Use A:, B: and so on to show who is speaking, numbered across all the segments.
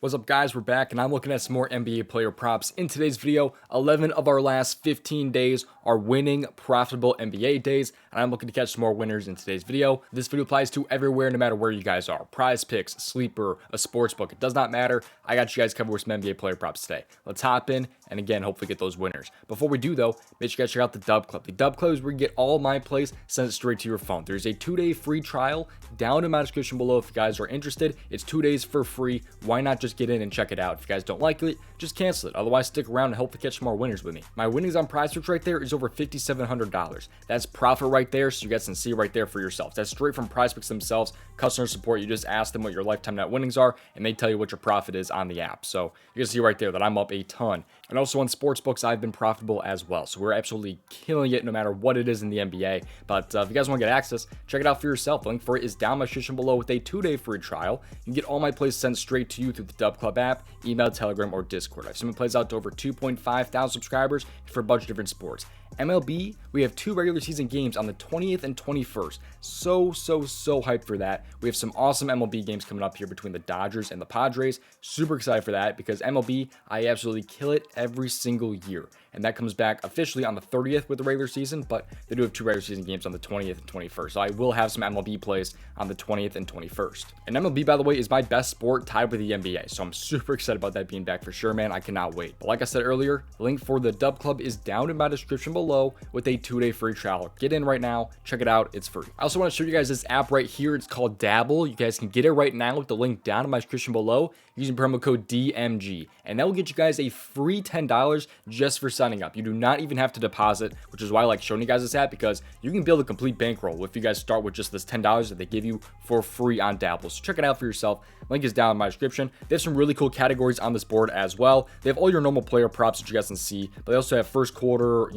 A: What's up, guys? We're back and I'm looking at some more NBA player props. In today's video, 11 of our last 15 days are winning profitable NBA days, and I'm looking to catch some more winners in today's video. This video applies to everywhere, no matter where you guys are. PrizePicks, Sleeper, a sportsbook, it does not matter. I got you guys covered with some NBA player props today. Let's hop in and again, hopefully get those winners. Before we do though, make sure you guys check out the DubClub. The DubClub is where you get all my plays sent straight to your phone. There's a 2-day free trial down in my description below if you guys are interested. It's 2 days for free. Why not just get in and check it out? If you guys don't like it, just cancel it. Otherwise, stick around and hopefully catch some more winners with me. My winnings on PrizePicks right there is over $5,700. That's profit right there, so you guys can see right there for yourselves. That's straight from PrizePicks themselves. Customer support, you just ask them what your lifetime net winnings are, and they tell you what your profit is on the app. So you can see right there that I'm up a ton. And also on Sportsbooks, I've been profitable as well. So we're absolutely killing it no matter what it is in the NBA. But if you guys want to get access, check it out for yourself. The link for it is down in my description below with a 2-day free trial. You can get all my plays sent straight to you through the DubClub app, email, Telegram, or Discord. I've sent my plays out to over 2.5 thousand subscribers for a bunch of different sports. MLB, we have 2 regular season games on the 20th and 21st. So hyped for that. We have some awesome MLB games coming up here between the Dodgers and the Padres. Super excited for that because MLB, I absolutely kill it every single year. And that comes back officially on the 30th with the regular season, but they do have 2 regular season games on the 20th and 21st. So I will have some MLB plays on the 20th and 21st. And MLB, by the way, is my best sport tied with the NBA. So I'm super excited about that being back for sure, man. I cannot wait. But like I said earlier, the link for the DubClub is down in my description below with a 2-day free trial. Get in right now, check it out, it's free. I also want to show you guys this app right here. It's called Dabble. You guys can get it right now with the link down in my description below using promo code DMG, and that will get you guys a free $10 just for signing up. You do not even have to deposit, which is why I like showing you guys this app, because you can build a complete bankroll if you guys start with just this $10 that they give you for free on Dabble. So check it out for yourself. Link is down in my description. They have some really cool categories on this board as well. They have all your normal player props that you guys can see, but they also have first quarter,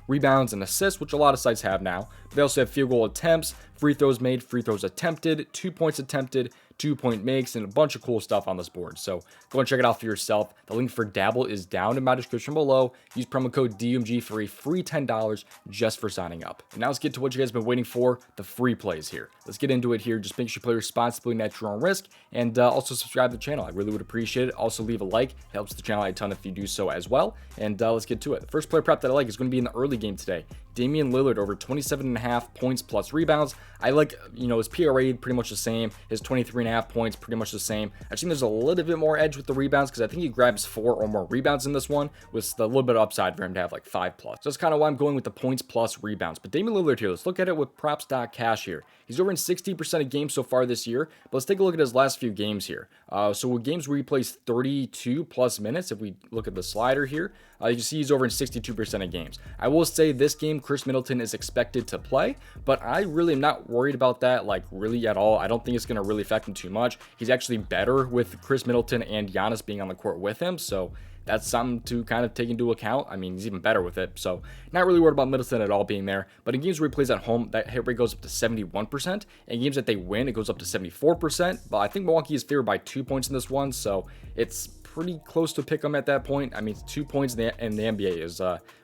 A: rebounds and assists, which a lot of sites have now. But they also have field goal attempts, free throws made, free throws attempted, 2 points attempted, 2-point makes, and a bunch of cool stuff on this board. So go and check it out for yourself. The link for Dabble is down in my description below. Use promo code DMG for a free $10 just for signing up. And now let's get to what you guys have been waiting for, the free plays here. Let's get into it here. Just make sure you play responsibly and at your own risk, and also subscribe to the channel. I really would appreciate it. Also leave a like. It helps the channel out a ton if you do so as well. And let's get to it. The first player prop that I like is going to be in the early game today. Damian Lillard over 27.5 points plus rebounds. I like, his PRA pretty much the same. His 23.5 points pretty much the same. I think there's a little bit more edge with the rebounds because I think he grabs 4 or more rebounds in this one, with a little bit of upside for him to have like 5+. So that's kind of why I'm going with the points plus rebounds. But Damian Lillard here, let's look at it with props.cash here. He's over in 60% of games so far this year, but let's take a look at his last few games here. So with games where he plays 32 plus minutes, if we look at the slider here, you can see he's over in 62% of games. I will say this game, Chris Middleton is expected to play, but I really am not worried about that, like really at all. I don't think it's going to really affect him too much. He's actually better with Chris Middleton and Giannis being on the court with him, so that's something to kind of take into account. I mean, he's even better with it, so not really worried about Middleton at all being there. But in games where he plays at home, that hit rate goes up to 71%. In games that they win, it goes up to 74%. But I think Milwaukee is favored by 2 points in this one, so it's pretty close to pick them at that point. I mean, 2 points in the NBA is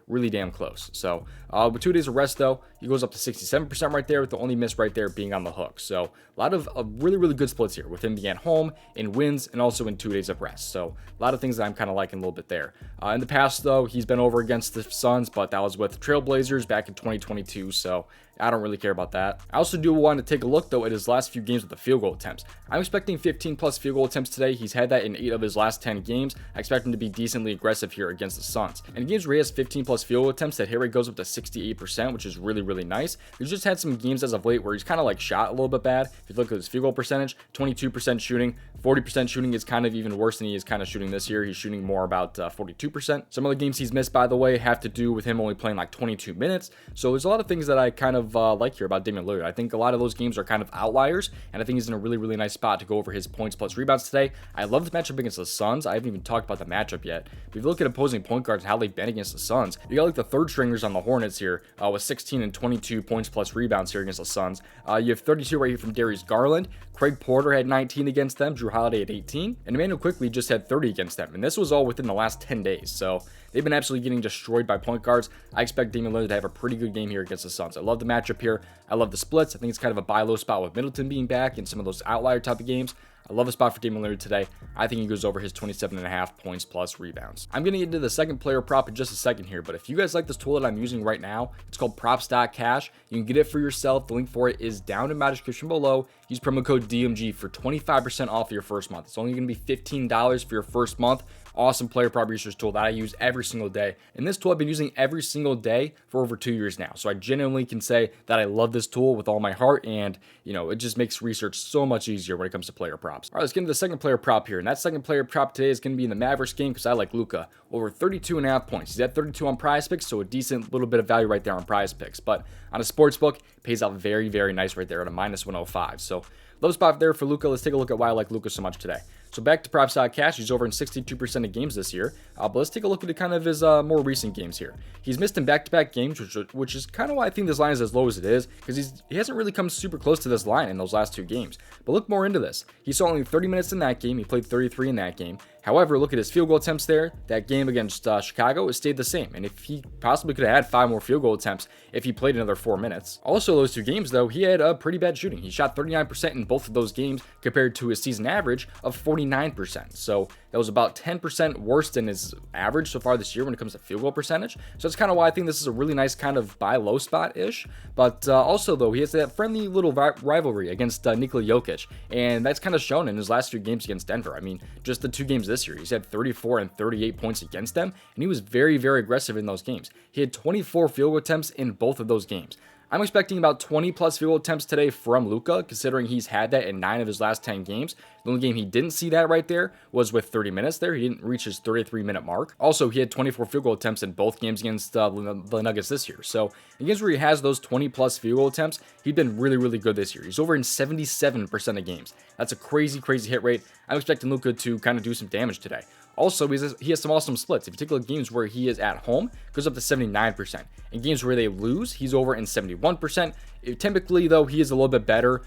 A: really damn close. So with 2 days of rest though, he goes up to 67% right there, with the only miss right there being on the hook. So a lot of really good splits here with him being at home, in wins, and also in 2 days of rest. So a lot of things that I'm kind of liking a little bit there. In the past though, he's been over against the Suns, but that was with the Trailblazers back in 2022. So I don't really care about that. I also do want to take a look though at his last few games with the field goal attempts. I'm expecting 15 plus field goal attempts today. He's had that in 8 of his last 10 games. I expect him to be decently aggressive here against the Suns. And in games where he has 15 plus field goal attempts, that hit rate goes up to 68%, which is really nice. He's just had some games as of late where he's kind of like shot a little bit bad. If you look at his field goal percentage, 22% shooting, 40% shooting is kind of even worse than he is kind of shooting this year. He's shooting more about 42%. Some other games he's missed, by the way, have to do with him only playing like 22 minutes. So there's a lot of things that I kind of like here about Damian Lillard. I think a lot of those games are kind of outliers, and I think he's in a really nice spot to go over his points plus rebounds today. I love the matchup against the Suns. I haven't even talked about the matchup yet. If you look at opposing point guards and how they've been against the Suns, you got like the third stringers on the Hornets here with 16 and 22 points plus rebounds here against the Suns. You have 32 right here from Darius Garland. Craig Porter had 19 against them. Drew Holiday had 18. And Emmanuel Quickly just had 30 against them. And this was all within the last 10 days. So they've been absolutely getting destroyed by point guards. I expect Damian Lillard to have a pretty good game here against the Suns. I love the matchup here. I love the splits. I think it's kind of a buy low spot with Middleton being back in some of those outlier type of games. I love a spot for Damian Lillard today. I think he goes over his 27.5 points plus rebounds. I'm going to get into the second player prop in just a second here, but if you guys like this tool that I'm using right now, it's called props.cash. You can get it for yourself. The link for it is down in my description below. Use promo code DMG for 25% off your first month. It's only going to be $15 for your first month. Awesome player prop research tool that I use every single day. And this tool I've been using every single day for over 2 years now. So I genuinely can say that I love this tool with all my heart, and it just makes research so much easier when it comes to player props. All right, let's get into the second player prop here. And that second player prop today is going to be in the Mavericks game because I like Luka. Over 32.5 points. He's at 32 on PrizePicks, so a decent little bit of value right there on PrizePicks. But on a sportsbook, it pays out very, very nice right there at a minus 105. So love spot there for Luka. Let's take a look at why I like Luka so much today. So back to props.cash, he's over in 62% of games this year. But let's take a look at kind of his more recent games here. He's missed in back-to-back games, which is kind of why I think this line is as low as it is, because he hasn't really come super close to this line in those last 2 games. But look more into this. He saw only 30 minutes in that game. He played 33 in that game. However, look at his field goal attempts there. That game against Chicago, it stayed the same. And if he possibly could have had 5 more field goal attempts if he played another 4 minutes. Also, those 2 games, though, he had pretty bad shooting. He shot 39% in both of those games compared to his season average of 49%. So that was about 10% worse than his average so far this year when it comes to field goal percentage. So that's kind of why I think this is a really nice kind of buy low spot-ish. But also, though, he has that friendly little rivalry against Nikola Jokic. And that's kind of shown in his last 2 games against Denver. I mean, just the 2 games this year, he's had 34 and 38 points against them. And he was very, very aggressive in those games. He had 24 field goal attempts in both of those games. I'm expecting about 20 plus field goal attempts today from Luka, considering he's had that in 9 of his last 10 games. The only game he didn't see that right there was with 30 minutes there. He didn't reach his 33-minute mark. Also, he had 24 field goal attempts in both games against the Nuggets this year. So in games where he has those 20 plus field goal attempts, he's been really, really good this year. He's over in 77% of games. That's a crazy, crazy hit rate. I'm expecting Luka to kind of do some damage today. Also, he has some awesome splits. If you take a look at games where he is at home, it goes up to 79%. In games where they lose, he's over in 71%. Typically, though, he is a little bit better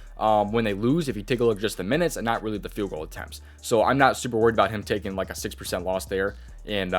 A: when they lose if you take a look at just the minutes and not really the field goal attempts. So I'm not super worried about him taking like a 6% loss there in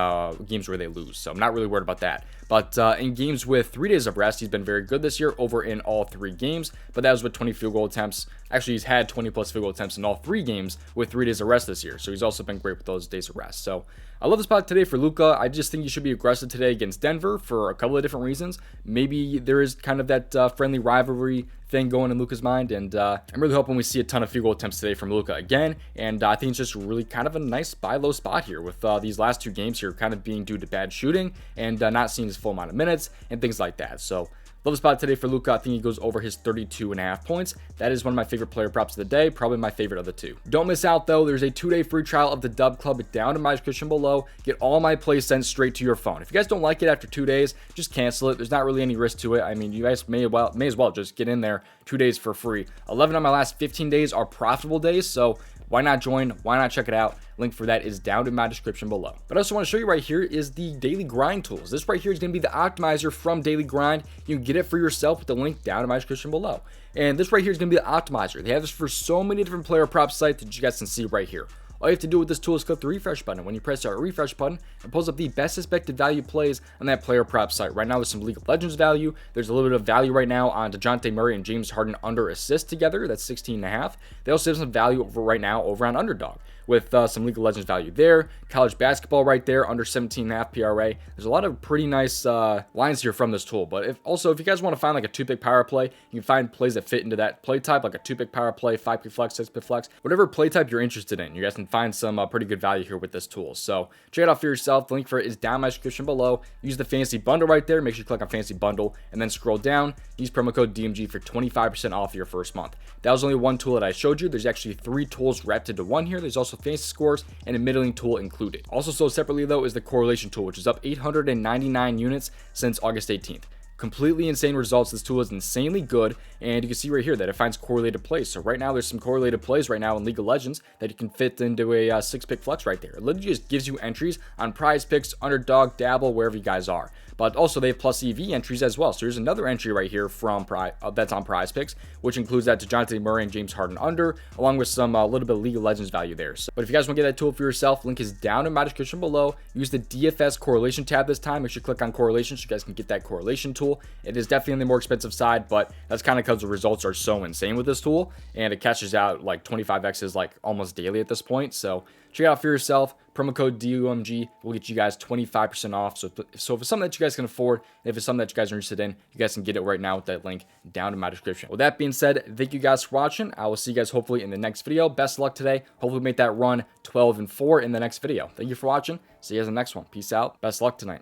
A: games where they lose. So I'm not really worried about that. But in games with 3 days of rest, he's been very good this year over in all 3 games. But that was with 20 field goal attempts. Actually, he's had 20 plus field goal attempts in all 3 games with 3 days of rest this year. So he's also been great with those days of rest. So I love the spot today for Luka. I just think you should be aggressive today against Denver for a couple of different reasons. Maybe there is kind of that friendly rivalry thing going in Luka's mind, and I'm really hoping we see a ton of field goal attempts today from Luka again, and I think it's just really kind of a nice buy low spot here with these last 2 games here kind of being due to bad shooting and not seeing his full amount of minutes and things like that. So love the spot today for Luka. I think he goes over his 32.5 points. That is one of my favorite player props of the day, probably my favorite of the 2. Don't miss out, though. There's a 2-day free trial of the DubClub down in my description below. Get all my plays sent straight to your phone. If you guys don't like it after 2 days, just cancel it. There's not really any risk to it. I mean, you guys may as well just get in there 2 days for free. 11 of my last 15 days are profitable days, so why not join? Why not check it out? Link for that is down in my description below. But I also want to show you right here is the daily grind tools. This right here is going to be the optimizer from Daily Grind. You can get it for yourself with the link down in my description below. And this right here is going to be the optimizer. They have this for so many different player prop sites that you guys can see right here. All you have to do with this tool is click the refresh button. When you press that refresh button, it pulls up the best expected value plays on that player prop site. Right now, there's some League of Legends value. There's a little bit of value right now on DeJounte Murray and James Harden under assist together. That's 16.5. They also have some value right now over on Underdog with some League of Legends value there. College basketball right there under 17.5 PRA. There's a lot of pretty nice lines here from this tool. But if you guys want to find like a 2-pick power play, you can find plays that fit into that play type, like a 2-pick power play, 5-pick flex, 6-pick flex, whatever play type you're interested in. You guys can find some pretty good value here with this tool. So check it out for yourself. The link for it is down in my description below. Use the fantasy bundle right there. Make sure you click on fantasy bundle and then scroll down. Use promo code DMG for 25% off your first month. That was only one tool that I showed you. There's actually 3 tools wrapped into one here. There's also fantasy scores and a middling tool included. Also sold separately though is the correlation tool, which is up 899 units since August 18th. Completely insane results. This tool is insanely good, and you can see right here that it finds correlated plays. So right now there's some correlated plays right now in League of Legends that you can fit into a 6-pick flex right there. It literally just gives you entries on PrizePicks, Underdog, Dabble, wherever you guys are. But also they have plus EV entries as well. So here's another entry right here from that's on PrizePicks, which includes that DeJounte Murray and James Harden under, along with some little bit of League of Legends value there. So, but if you guys want to get that tool for yourself, link is down in my description below. Use the DFS correlation tab this time. Make sure you click on correlation so you guys can get that correlation tool. tool. It is definitely on the more expensive side, but that's kind of because the results are so insane with this tool, and it catches out like 25x's like almost daily at this point. So check it out for yourself. Promo code DUMG will get you guys 25% off. So if it's something that you guys can afford, and if it's something that you guys are interested in, you guys can get it right now with that link down in my description. With that being said, thank you guys for watching. I will see you guys hopefully in the next video. Best of luck today. Hopefully make that run 12-4 in the next video. Thank you for watching. See you guys in the next one. Peace out. Best of luck tonight.